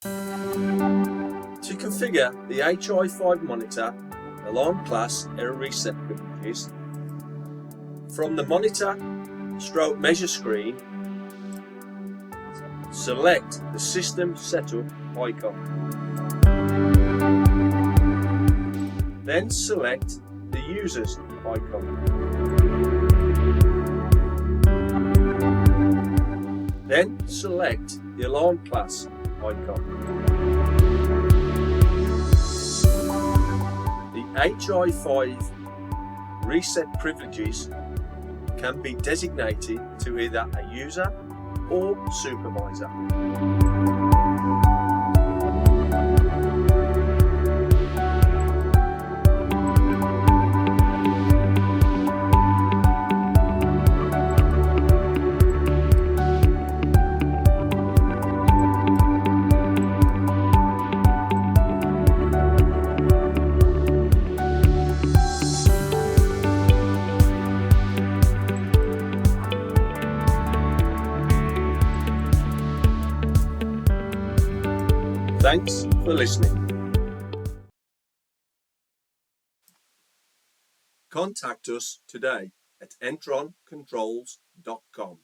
To configure the Hi5 monitor alarm class error reset privileges, from the monitor stroke measure screen, select the system setup icon. Then select the users icon. Then select the alarm class icon. The Hi5 reset privileges can be designated to either a user or supervisor. Thanks for listening. Contact us today at entroncontrols.com.